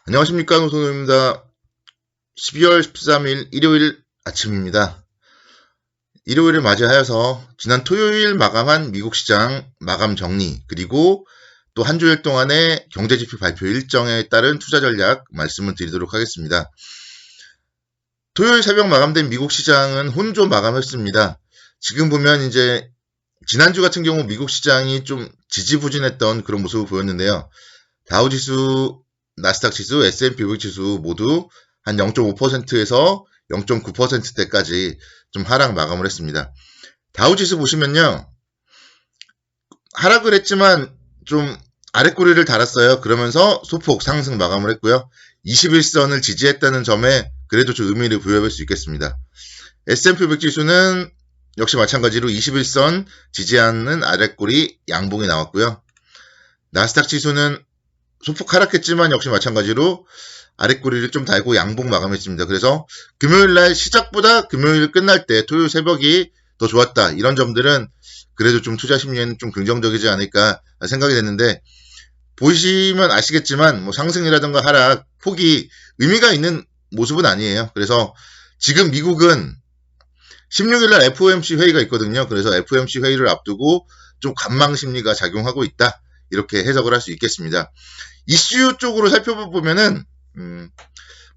안녕하십니까, 노선호입니다. 12월 13일 일요일 아침입니다. 일요일을 맞이하여서 지난 토요일 마감한 미국 시장 마감 정리, 그리고 또 한 주일 동안의 경제지표 발표 일정에 따른 투자 전략 말씀을 드리도록 하겠습니다. 토요일 새벽 마감된 미국 시장은 혼조 마감했습니다. 지금 보면 이제 지난주 같은 경우 미국 시장이 좀 지지부진했던 그런 모습을 보였는데요. 다우지수, 나스닥 지수, S&P 500 지수 모두 한 0.5%에서 0.9%대까지 좀 하락 마감을 했습니다. 다우지수 보시면요. 하락을 했지만 좀 아랫꼬리를 달았어요. 그러면서 소폭 상승 마감을 했고요. 21선을 지지했다는 점에 그래도 좀 의미를 부여할 수 있겠습니다. S&P 500 지수는 역시 마찬가지로 21선 지지하는 아랫꼬리 양봉이 나왔고요. 나스닥 지수는 소폭 하락했지만 역시 마찬가지로 아랫꼬리를 좀 달고 양봉 마감했습니다. 그래서 금요일날 시작보다 금요일 끝날 때 토요일 새벽이 더 좋았다. 이런 점들은 그래도 좀 투자 심리에는 좀 긍정적이지 않을까 생각이 됐는데, 보시면 아시겠지만 뭐 상승이라든가 하락 폭이 의미가 있는 모습은 아니에요. 그래서 지금 미국은 16일날 FOMC 회의가 있거든요. 그래서 FOMC 회의를 앞두고 좀 관망 심리가 작용하고 있다. 이렇게 해석을 할 수 있겠습니다. 이슈 쪽으로 살펴보면은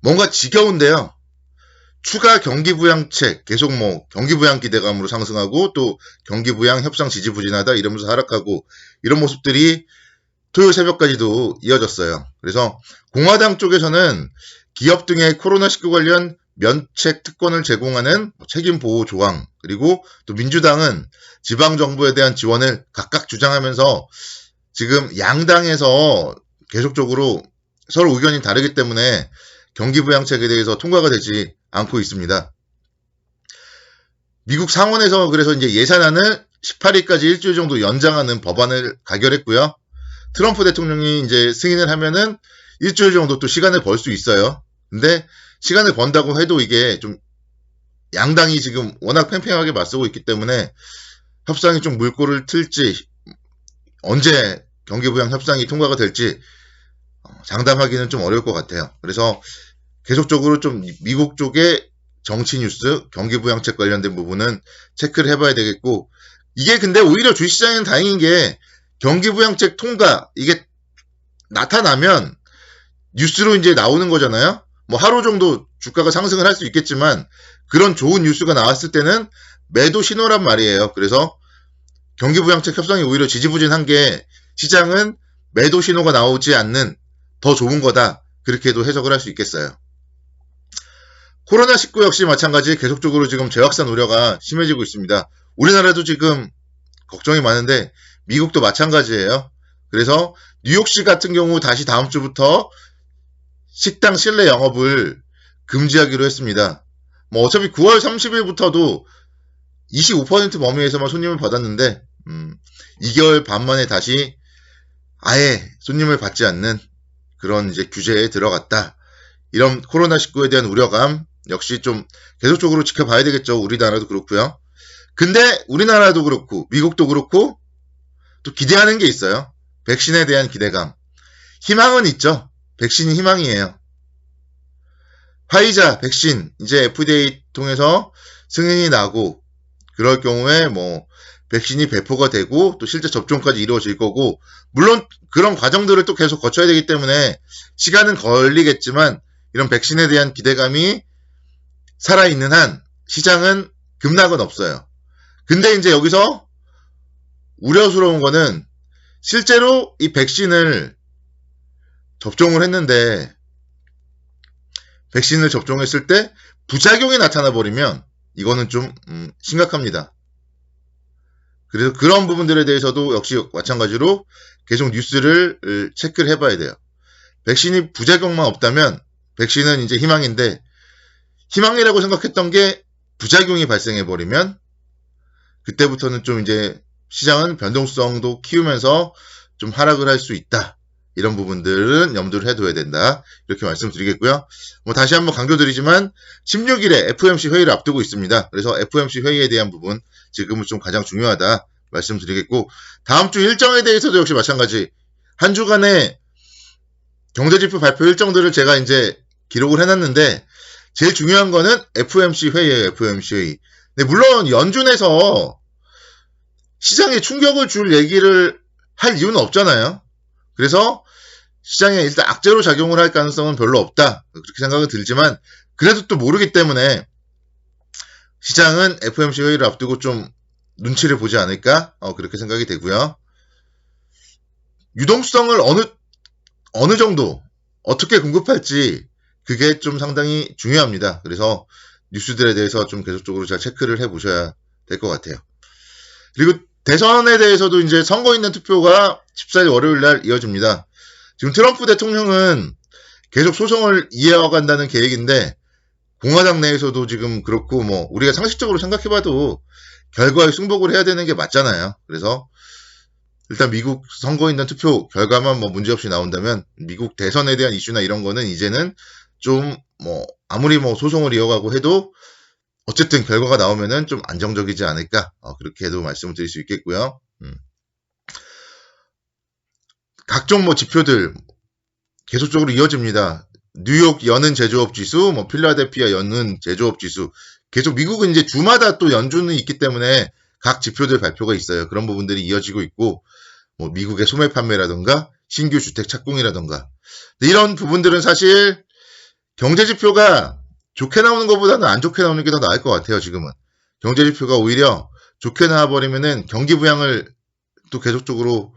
뭔가 지겨운데요. 추가 경기부양책 계속 뭐 경기부양 기대감으로 상승하고 또 경기부양 협상 지지부진하다 이러면서 하락하고 이런 모습들이 토요일 새벽까지도 이어졌어요. 그래서 공화당 쪽에서는 기업 등의 코로나19 관련 면책 특권을 제공하는 책임 보호 조항, 그리고 또 민주당은 지방정부에 대한 지원을 각각 주장하면서 지금 양당에서 계속적으로 서로 의견이 다르기 때문에 경기부양책에 대해서 통과가 되지 않고 있습니다. 미국 상원에서 그래서 이제 예산안을 18일까지 일주일 정도 연장하는 법안을 가결했고요. 트럼프 대통령이 이제 승인을 하면은 일주일 정도 또 시간을 벌 수 있어요. 근데 시간을 번다고 해도 이게 좀 양당이 지금 워낙 팽팽하게 맞서고 있기 때문에 협상이 좀 물꼬를 틀지, 언제 경기부양 협상이 통과가 될지 장담하기는 좀 어려울 것 같아요. 그래서 계속적으로 좀 미국 쪽의 정치 뉴스, 경기부양책 관련된 부분은 체크를 해봐야 되겠고, 이게 근데 오히려 주식시장에는 다행인 게 경기부양책 통과 이게 나타나면 뉴스로 이제 나오는 거잖아요. 뭐 하루 정도 주가가 상승을 할 수 있겠지만 그런 좋은 뉴스가 나왔을 때는 매도 신호란 말이에요. 그래서 경기부양책 협상이 오히려 지지부진한 게 시장은 매도 신호가 나오지 않는 더 좋은 거다. 그렇게도 해석을 할 수 있겠어요. 코로나19 역시 마찬가지 계속적으로 지금 재확산 우려가 심해지고 있습니다. 우리나라도 지금 걱정이 많은데 미국도 마찬가지예요. 그래서 뉴욕시 같은 경우 다시 다음 주부터 식당 실내 영업을 금지하기로 했습니다. 뭐 어차피 9월 30일부터도 25% 범위에서만 손님을 받았는데 2개월 반 만에 다시 아예 손님을 받지 않는 그런 이제 규제에 들어갔다. 이런 코로나19에 대한 우려감 역시 좀 계속적으로 지켜봐야 되겠죠. 우리나라도 그렇고요. 근데 우리나라도 그렇고 미국도 그렇고 또 기대하는 게 있어요. 백신에 대한 기대감. 희망은 있죠. 백신이 희망이에요. 화이자 백신 이제 FDA 통해서 승인이 나고 그럴 경우에 뭐 백신이 배포가 되고 또 실제 접종까지 이루어질 거고, 물론 그런 과정들을 또 계속 거쳐야 되기 때문에 시간은 걸리겠지만 이런 백신에 대한 기대감이 살아있는 한 시장은 급락은 없어요. 근데 이제 여기서 우려스러운 거는 실제로 이 백신을 접종을 했는데 백신을 접종했을 때 부작용이 나타나 버리면 이거는 좀 심각합니다. 그래서 그런 부분들에 대해서도 역시 마찬가지로 계속 뉴스를 체크를 해봐야 돼요. 백신이 부작용만 없다면 백신은 이제 희망인데, 희망이라고 생각했던 게 부작용이 발생해버리면 그때부터는 좀 이제 시장은 변동성도 키우면서 좀 하락을 할 수 있다. 이런 부분들은 염두를 해둬야 된다. 이렇게 말씀드리겠고요. 뭐 다시 한번 강조드리지만 16일에 FOMC 회의를 앞두고 있습니다. 그래서 FOMC 회의에 대한 부분 지금은 좀 가장 중요하다 말씀드리겠고, 다음 주 일정에 대해서도 역시 마찬가지 한 주간의 경제지표 발표 일정들을 제가 이제 기록을 해놨는데, 제일 중요한 거는 FOMC 회의예요, FOMC 회의. 근데 물론 연준에서 시장에 충격을 줄 얘기를 할 이유는 없잖아요. 그래서 시장에 일단 악재로 작용을 할 가능성은 별로 없다, 그렇게 생각은 들지만, 그래도 또 모르기 때문에 시장은 FOMC 회의를 앞두고 좀 눈치를 보지 않을까, 그렇게 생각이 되고요. 유동성을 어느 정도 어떻게 공급할지, 그게 좀 상당히 중요합니다. 그래서 뉴스들에 대해서 좀 계속적으로 잘 체크를 해보셔야 될 것 같아요. 그리고 대선에 대해서도 이제 선거 있는 투표가 14일 월요일 날 이어집니다. 지금 트럼프 대통령은 계속 소송을 이어간다는 계획인데, 공화당 내에서도 지금 그렇고, 뭐 우리가 상식적으로 생각해봐도 결과에 승복을 해야 되는 게 맞잖아요. 그래서 일단 미국 선거 있는 투표 결과만 뭐 문제없이 나온다면, 미국 대선에 대한 이슈나 이런 거는 이제는 좀 뭐 아무리 뭐 소송을 이어가고 해도 어쨌든 결과가 나오면은 좀 안정적이지 않을까, 그렇게도 말씀을 드릴 수 있겠고요. 각종 뭐 지표들 계속적으로 이어집니다. 뉴욕 연은 제조업 지수, 뭐 필라델피아 연은 제조업 지수, 계속 미국은 이제 주마다 또 연준이 있기 때문에 각 지표들 발표가 있어요. 그런 부분들이 이어지고 있고, 뭐 미국의 소매 판매라던가 신규 주택 착공이라던가, 이런 부분들은 사실 경제 지표가 좋게 나오는 것보다는 안 좋게 나오는 게 더 나을 것 같아요. 지금은 경제 지표가 오히려 좋게 나와버리면은 경기 부양을 또 계속적으로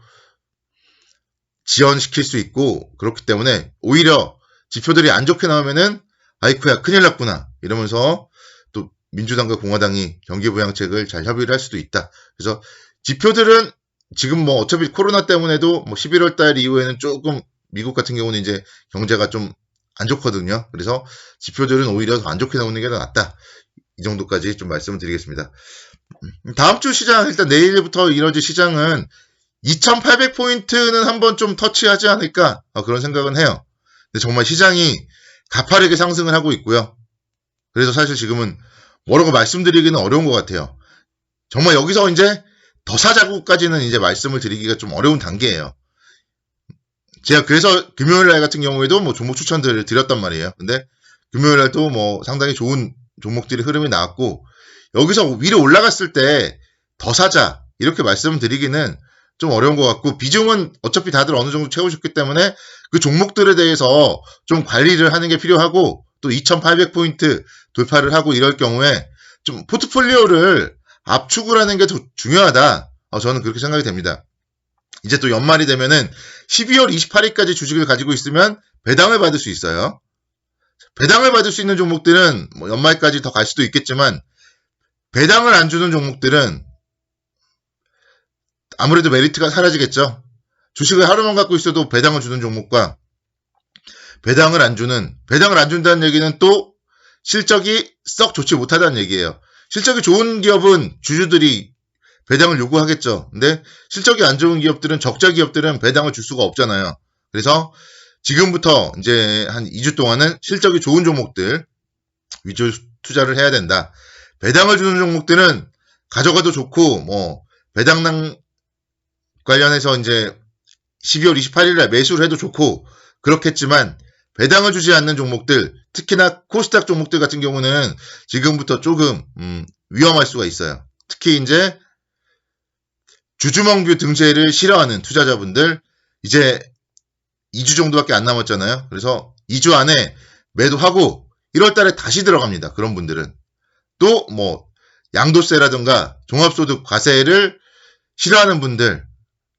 지연시킬 수 있고, 그렇기 때문에 오히려 지표들이 안 좋게 나오면은 아이쿠야 큰일 났구나 이러면서 또 민주당과 공화당이 경기 부양책을 잘 협의를 할 수도 있다. 그래서 지표들은 지금 뭐 어차피 코로나 때문에도 뭐 11월 달 이후에는 조금 미국 같은 경우는 이제 경제가 좀 안 좋거든요. 그래서 지표들은 오히려 더 안 좋게 나오는 게 더 낫다. 이 정도까지 좀 말씀을 드리겠습니다. 다음 주 시장, 일단 내일부터 이뤄질 시장은 2800포인트는 한번 좀 터치하지 않을까, 그런 생각은 해요. 근데 정말 시장이 가파르게 상승을 하고 있고요. 그래서 사실 지금은 뭐라고 말씀드리기는 어려운 것 같아요. 정말 여기서 이제 더 사자고까지는 이제 말씀을 드리기가 좀 어려운 단계예요. 제가 그래서 금요일 날 같은 경우에도 뭐 종목 추천들을 드렸단 말이에요. 근데 금요일 날도 뭐 상당히 좋은 종목들의 흐름이 나왔고, 여기서 위로 올라갔을 때 더 사자 이렇게 말씀을 드리기는 좀 어려운 것 같고, 비중은 어차피 다들 어느 정도 채우셨기 때문에 그 종목들에 대해서 좀 관리를 하는 게 필요하고, 또 2800포인트 돌파를 하고 이럴 경우에 좀 포트폴리오를 압축을 하는 게 더 중요하다. 저는 그렇게 생각이 됩니다. 이제 또 연말이 되면은 12월 28일까지 주식을 가지고 있으면 배당을 받을 수 있어요. 배당을 받을 수 있는 종목들은 뭐 연말까지 더 갈 수도 있겠지만, 배당을 안 주는 종목들은 아무래도 메리트가 사라지겠죠. 주식을 하루만 갖고 있어도 배당을 주는 종목과 배당을 안 준다는 얘기는 또 실적이 썩 좋지 못하다는 얘기예요. 실적이 좋은 기업은 주주들이 배당을 요구하겠죠. 근데 실적이 안 좋은 기업들은, 적자 기업들은 배당을 줄 수가 없잖아요. 그래서 지금부터 이제 한 2주 동안은 실적이 좋은 종목들 위주 투자를 해야 된다. 배당을 주는 종목들은 가져가도 좋고, 뭐 배당량 관련해서 이제 12월 28일 날 매수를 해도 좋고 그렇겠지만, 배당을 주지 않는 종목들, 특히나 코스닥 종목들 같은 경우는 지금부터 조금 위험할 수가 있어요. 특히 이제 주주멍뷰 등재를 싫어하는 투자자분들, 이제 2주 정도밖에 안 남았잖아요. 그래서 2주 안에 매도하고 1월 달에 다시 들어갑니다. 그런 분들은. 또 뭐 양도세라든가 종합소득 과세를 싫어하는 분들,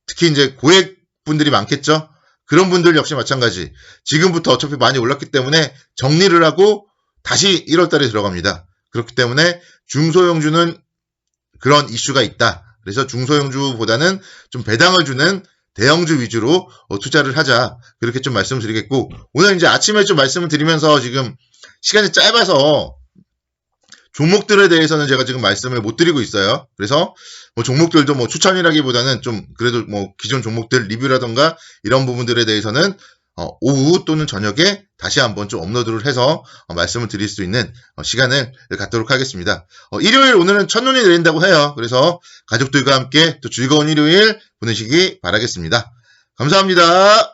특히 이제 고액 분들이 많겠죠. 그런 분들 역시 마찬가지. 지금부터 어차피 많이 올랐기 때문에 정리를 하고 다시 1월 달에 들어갑니다. 그렇기 때문에 중소형주는 그런 이슈가 있다. 그래서 중소형주보다는 좀 배당을 주는 대형주 위주로 투자를 하자. 그렇게 좀 말씀을 드리겠고, 오늘 이제 아침에 좀 말씀을 드리면서 지금 시간이 짧아서 종목들에 대해서는 제가 지금 말씀을 못 드리고 있어요. 그래서 뭐 종목들도 뭐 추천이라기보다는 좀 그래도 뭐 기존 종목들 리뷰라던가 이런 부분들에 대해서는 오후 또는 저녁에 다시 한번 좀 업로드를 해서 말씀을 드릴 수 있는 시간을 갖도록 하겠습니다. 일요일 오늘은 첫눈이 내린다고 해요. 그래서 가족들과 함께 또 즐거운 일요일 보내시기 바라겠습니다. 감사합니다.